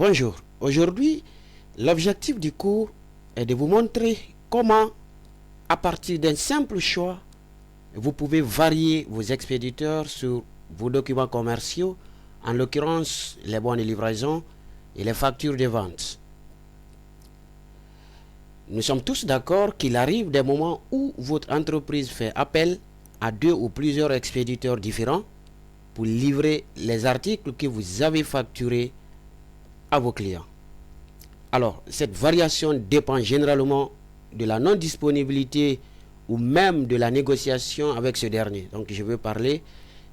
Bonjour, aujourd'hui l'objectif du cours est de vous montrer comment, à partir d'un simple choix, vous pouvez varier vos expéditeurs sur vos documents commerciaux, en l'occurrence les bons de livraison et les factures de vente. Nous sommes tous d'accord qu'il arrive des moments où votre entreprise fait appel à 2 ou plusieurs expéditeurs différents pour livrer les articles que vous avez facturés à vos clients. Alors, cette variation dépend généralement de la non-disponibilité ou même de la négociation avec ce dernier. Donc, je veux parler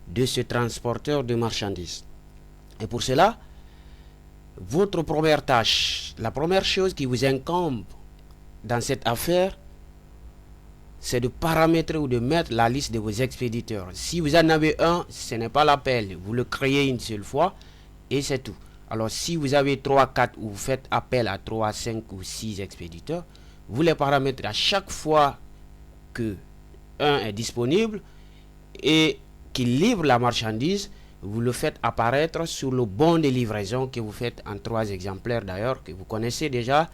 de ce transporteur de marchandises. Et pour cela, votre première tâche, la première chose qui vous incombe dans cette affaire, c'est de paramétrer ou de mettre la liste de vos expéditeurs. Si vous en avez un, ce n'est pas l'appel. Vous le créez une seule fois et c'est tout. Alors, si vous avez 3, 4 ou vous faites appel à 3, 5 ou 6 expéditeurs, vous les paramétrez à chaque fois que un est disponible et qu'il livre la marchandise, vous le faites apparaître sur le bon de livraison que vous faites en 3 exemplaires d'ailleurs, que vous connaissez déjà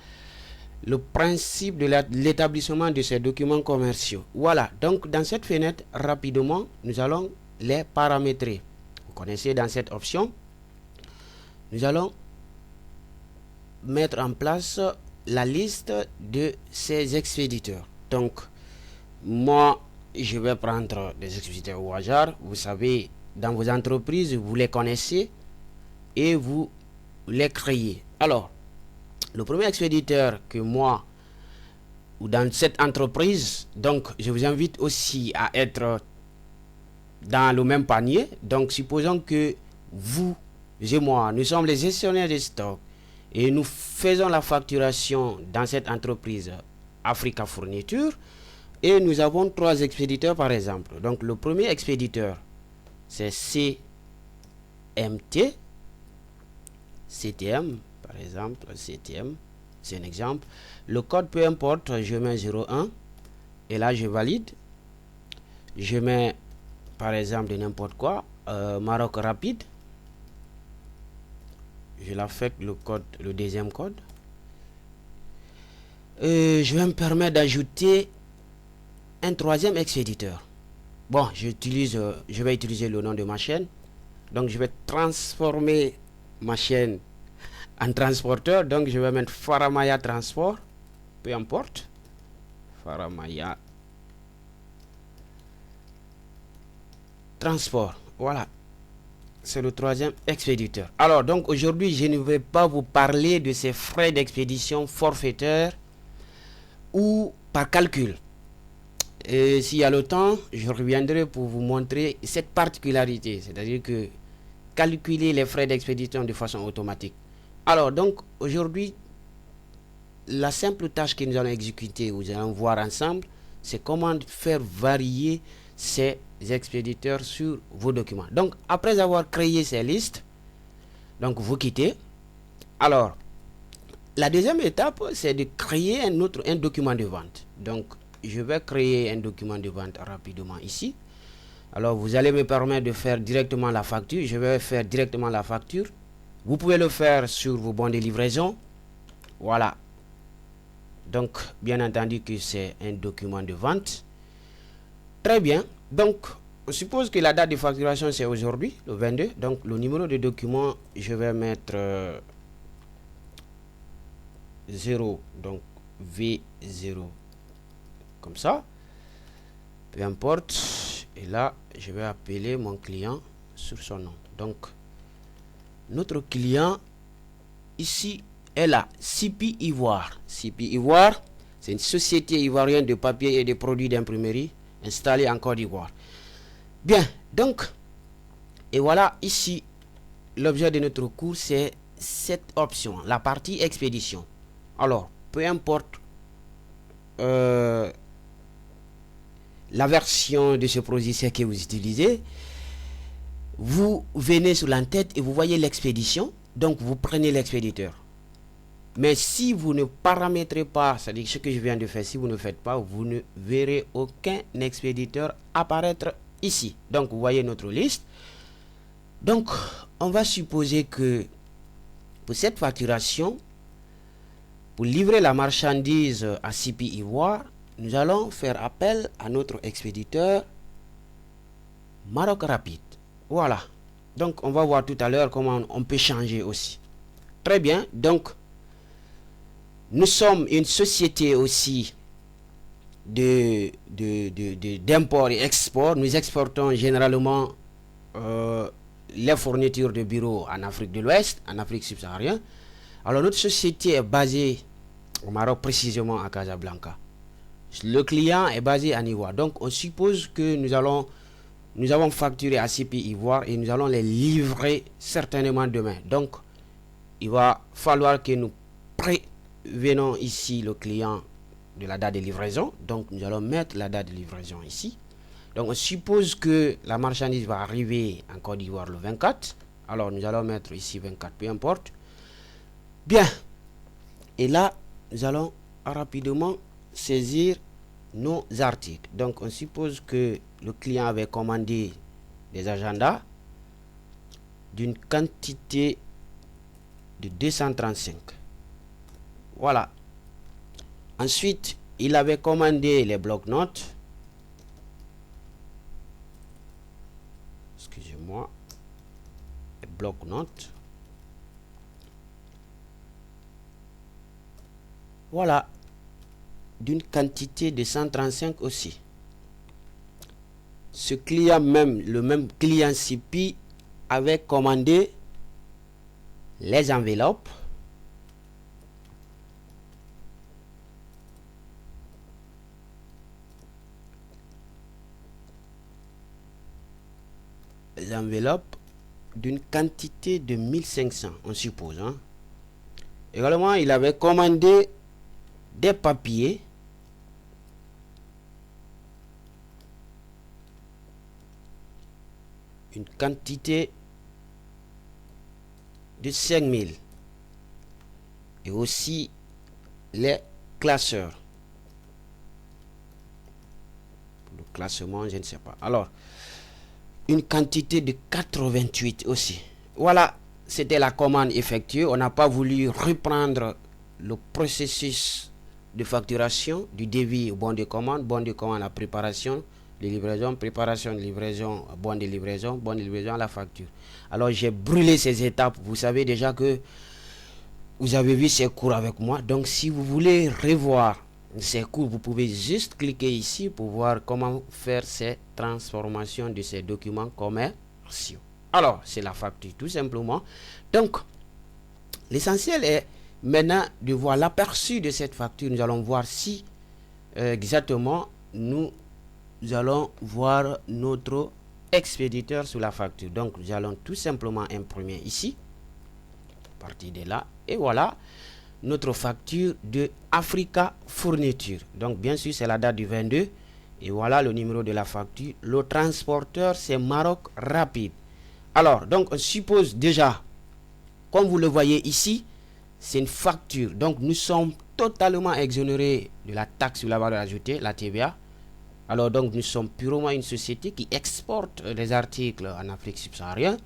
le principe de l'établissement de ces documents commerciaux. Voilà, donc dans cette fenêtre, rapidement, nous allons les paramétrer. Vous connaissez dans cette option, nous allons mettre en place la liste de ces expéditeurs. Donc, moi, je vais prendre des expéditeurs au hasard. Vous savez, dans vos entreprises, vous les connaissez et vous les créez. Alors, le premier expéditeur que moi, ou dans cette entreprise, donc je vous invite aussi à être dans le même panier. Donc, supposons que vous et moi, nous sommes les gestionnaires de stock et nous faisons la facturation dans cette entreprise Africa Fourniture et nous avons 3 expéditeurs par exemple. Donc le premier expéditeur c'est CTM par exemple, CTM c'est un exemple. Le code peu importe, je mets 01 et là je valide. Je mets par exemple de n'importe quoi, Maroc Rapide. Je l'affecte le code, le deuxième code. Je vais me permettre d'ajouter un 3e expéditeur. Bon, je vais utiliser le nom de ma chaîne. Donc, je vais transformer ma chaîne en transporteur. Donc, je vais mettre Faramaya Transport. Peu importe. Faramaya Transport. Voilà. C'est le 3e expéditeur. Alors, donc aujourd'hui, je ne vais pas vous parler de ces frais d'expédition forfaitaires ou par calcul. Et s'il y a le temps, je reviendrai pour vous montrer cette particularité, c'est-à-dire que calculer les frais d'expédition de façon automatique. Alors, donc aujourd'hui, la simple tâche que nous allons exécuter, vous allons voir ensemble, c'est comment faire varier ces expéditeurs sur vos documents. Donc après avoir créé ces listes, donc vous quittez. Alors la deuxième étape, c'est de créer un document de vente. Donc je vais créer un document de vente rapidement ici. Alors vous allez me permettre de faire directement la facture. Je vais faire directement la facture. Vous pouvez le faire sur vos bons de livraison. Voilà. Donc bien entendu que c'est un document de vente. Très bien. Donc, on suppose que la date de facturation c'est aujourd'hui, le 22. Donc, le numéro de document, je vais mettre 0, donc V0, comme ça. Peu importe. Et là, je vais appeler mon client sur son nom. Donc, notre client ici est là, CP Ivoire. CP Ivoire, c'est une société ivoirienne de papier et de produits d'imprimerie installé en Côte d'Ivoire. Bien, donc, et voilà ici, l'objet de notre cours, c'est cette option, la partie expédition. Alors, peu importe la version de ce logiciel que vous utilisez, vous venez sur l'entête et vous voyez l'expédition, donc vous prenez l'expéditeur. Mais si vous ne paramétrez pas, c'est-à-dire ce que je viens de faire, si vous ne faites pas, vous ne verrez aucun expéditeur apparaître ici. Donc, vous voyez notre liste. Donc, on va supposer que Pour cette facturation, pour livrer la marchandise à CP Ivoire, nous allons faire appel à notre expéditeur Maroc Rapide. Voilà. Donc, on va voir tout à l'heure comment on peut changer aussi. Très bien. Donc, nous sommes une société aussi d'import et export. Nous exportons généralement les fournitures de bureaux en Afrique de l'Ouest, en Afrique subsaharienne. Alors, notre société est basée au Maroc, précisément à Casablanca. Le client est basé en Ivoire. Donc, on suppose que nous avons facturé à CP Ivoire et nous allons les livrer certainement demain. Donc, il va falloir que nous prévenons ici le client de la date de livraison. Donc, nous allons mettre la date de livraison ici. Donc, on suppose que la marchandise va arriver en Côte d'Ivoire le 24. Alors, nous allons mettre ici 24, peu importe. Bien. Et là, nous allons rapidement saisir nos articles. Donc, on suppose que le client avait commandé des agendas d'une quantité de 235. Voilà. Ensuite, il avait commandé les blocs-notes. Excusez-moi. Les blocs-notes. Voilà. D'une quantité de 135 aussi. Ce client même, le même client CP, avait commandé les enveloppes. Les enveloppes d'une quantité de 1500, on suppose. Hein. Également, il avait commandé des papiers. Une quantité de 5000 et aussi les classeurs. Pour le classement, je ne sais pas. Alors, une quantité de 88 aussi. Voilà, c'était la commande effectuée. On n'a pas voulu reprendre le processus de facturation du devis au bon de commande, la préparation de livraison, préparation de livraison, bon de livraison à la facture. Alors j'ai brûlé ces étapes. Vous savez déjà que vous avez vu ces cours avec moi. Donc si vous voulez revoir ces cours, vous pouvez juste cliquer ici pour voir comment faire ces transformations de ces documents commerciaux. Alors c'est la facture tout simplement. Donc l'essentiel est maintenant de voir l'aperçu de cette facture. Nous allons voir si exactement nous allons voir notre expéditeur sur la facture. Donc nous allons tout simplement imprimer ici, à partir de là, et voilà notre facture de Africa Fourniture. Donc bien sûr c'est la date du 22 et voilà le numéro de la facture. Le transporteur c'est Maroc Rapide. Alors donc on suppose déjà, comme vous le voyez ici, c'est une facture. Donc nous sommes totalement exonérés de la taxe sur la valeur ajoutée, la TVA. Alors donc nous sommes purement une société qui exporte des articles en Afrique subsaharienne.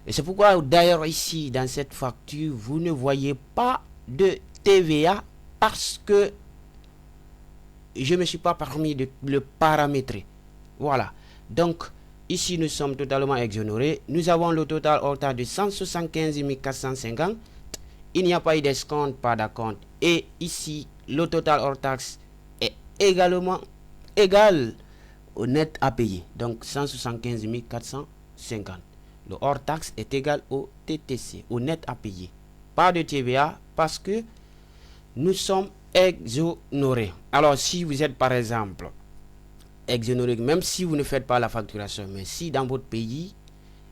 Et c'est pourquoi d'ailleurs ici dans cette facture vous ne voyez pas de TVA parce que je ne me suis pas permis de le paramétrer. Voilà. Donc ici nous sommes totalement exonérés. Nous avons le total hors taxe de 175 450. Il n'y a pas eu d'escompte, pas d'acompte. Et ici le total hors taxe est également égal au net à payer. Donc 175 450. Le hors taxe est égal au TTC, au net à payer. Pas de TVA parce que nous sommes exonérés. Alors si vous êtes par exemple exonéré, même si vous ne faites pas la facturation, mais si dans votre pays,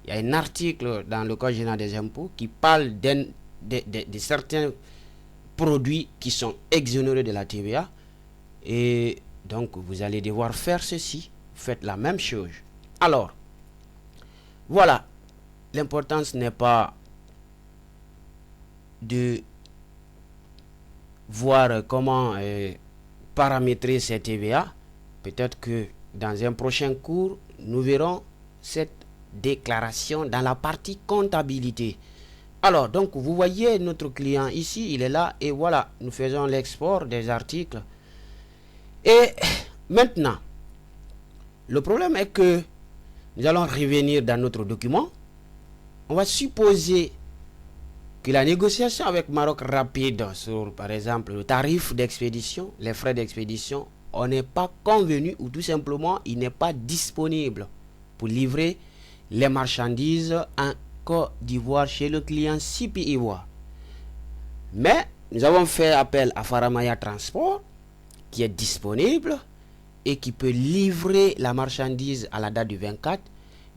il y a un article dans le Code général des impôts qui parle de certains produits qui sont exonérés de la TVA, et donc vous allez devoir faire ceci. Faites la même chose. Alors voilà, l'importance n'est pas de voir comment paramétrer cette TVA. Peut-être que dans un prochain cours nous verrons cette déclaration dans la partie comptabilité. Alors, donc, vous voyez notre client ici, il est là, et voilà, nous faisons l'export des articles. Et maintenant, le problème est que nous allons revenir dans notre document. On va supposer que la négociation avec Maroc Rapide sur, par exemple, le tarif d'expédition, les frais d'expédition, on n'est pas convenu ou tout simplement, il n'est pas disponible pour livrer les marchandises en Côte d'Ivoire chez le client CP Ivoire. Mais nous avons fait appel à Faramaya Transport qui est disponible et qui peut livrer la marchandise à la date du 24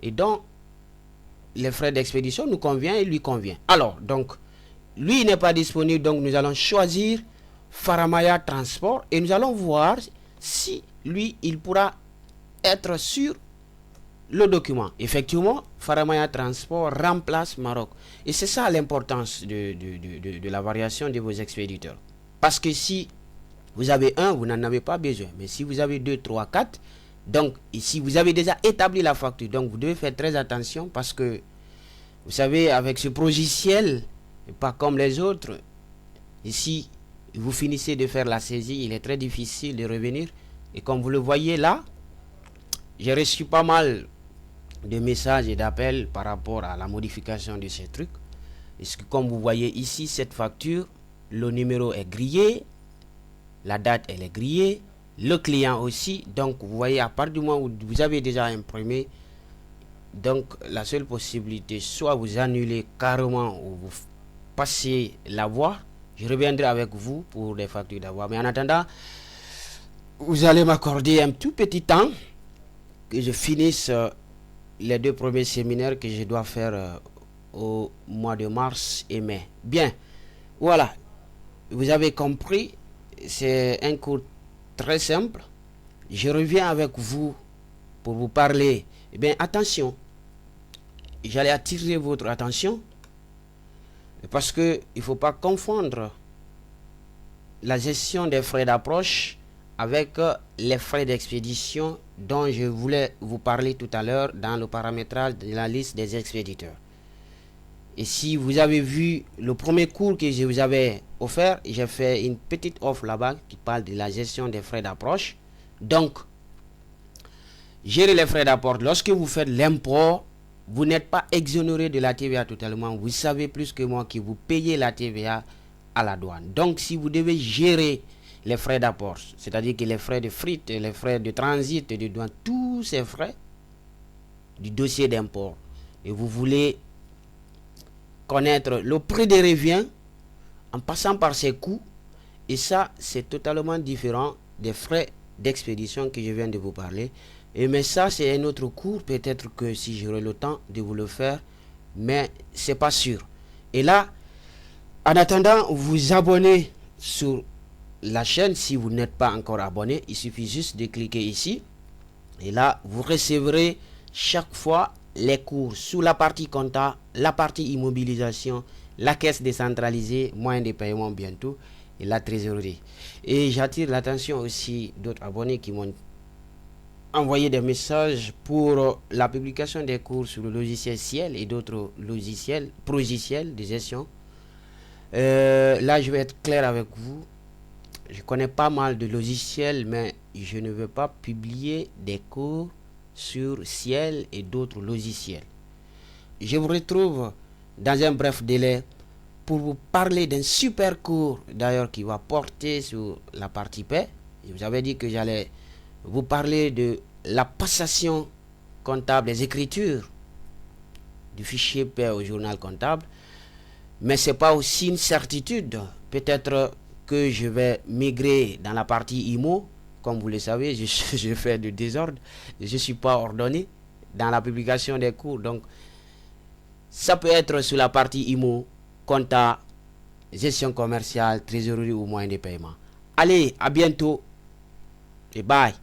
et donc les frais d'expédition nous convient et lui convient. Alors, donc, lui n'est pas disponible, donc nous allons choisir Faramaya Transport et nous allons voir si lui, il pourra être sur le document. Effectivement, Faramaya Transport remplace Maroc. Et c'est ça l'importance de la variation de vos expéditeurs. Parce que si vous avez un, vous n'en avez pas besoin. Mais si vous avez 2, 3, 4, donc ici vous avez déjà établi la facture. Donc vous devez faire très attention parce que vous savez, avec ce logiciel, pas comme les autres, ici vous finissez de faire la saisie, il est très difficile de revenir. Et comme vous le voyez là, j'ai reçu pas mal de messages et d'appels par rapport à la modification de ces trucs. Parce que comme vous voyez ici, cette facture, le numéro est grillé, la date elle est grillée, le client aussi. Donc vous voyez, à partir du moment où vous avez déjà imprimé, donc la seule possibilité, soit vous annulez carrément ou vous passez l'avoir. Je reviendrai avec vous pour les factures d'avoir. Mais en attendant, vous allez m'accorder un tout petit temps que je finisse les 2 premiers séminaires que je dois faire au mois de mars et mai. Bien, voilà, vous avez compris, c'est un cours très simple. Je reviens avec vous pour vous parler. Eh bien, attention, j'allais attirer votre attention parce que il ne faut pas confondre la gestion des frais d'approche avec les frais d'expédition dont je voulais vous parler tout à l'heure dans le paramétrage de la liste des expéditeurs. Et si vous avez vu le premier cours que je vous avais offert, j'ai fait une petite offre là-bas qui parle de la gestion des frais d'approche. Donc, gérer les frais d'apport. Lorsque vous faites l'import, vous n'êtes pas exonéré de la TVA totalement. Vous savez plus que moi que vous payez la TVA à la douane. Donc, si vous devez gérer les frais d'apport, c'est-à-dire que les frais de fret, les frais de transit, de douane, tous ces frais du dossier d'import, et vous voulez connaître le prix des reviens en passant par ces coûts, et ça, c'est totalement différent des frais d'expédition que je viens de vous parler. Mais ça, c'est un autre cours. Peut-être que si j'aurai le temps de vous le faire, mais c'est pas sûr. Et là, en attendant, vous abonnez sur la chaîne. Si vous n'êtes pas encore abonné, il suffit juste de cliquer ici. Et là, vous recevrez chaque fois les cours sous la partie compta, la partie immobilisation, la caisse décentralisée, moyen de paiement bientôt, et la trésorerie. Et j'attire l'attention aussi d'autres abonnés qui m'ont envoyé des messages pour la publication des cours sur le logiciel Ciel et d'autres logiciels, progiciels de gestion. Là, je vais être clair avec vous. Je connais pas mal de logiciels, mais je ne veux pas publier des cours sur Ciel et d'autres logiciels. Je vous retrouve dans un bref délai pour vous parler d'un super cours d'ailleurs qui va porter sur la partie paie. Je vous avais dit que j'allais vous parler de la passation comptable, les écritures du fichier paie au journal comptable, mais c'est pas aussi une certitude. Peut-être que je vais migrer dans la partie IMO. Comme vous le savez, je fais du désordre, je ne suis pas ordonné dans la publication des cours, donc ça peut être sur la partie IMO, compta, gestion commerciale, trésorerie ou moyen de paiement. Allez, à bientôt et bye.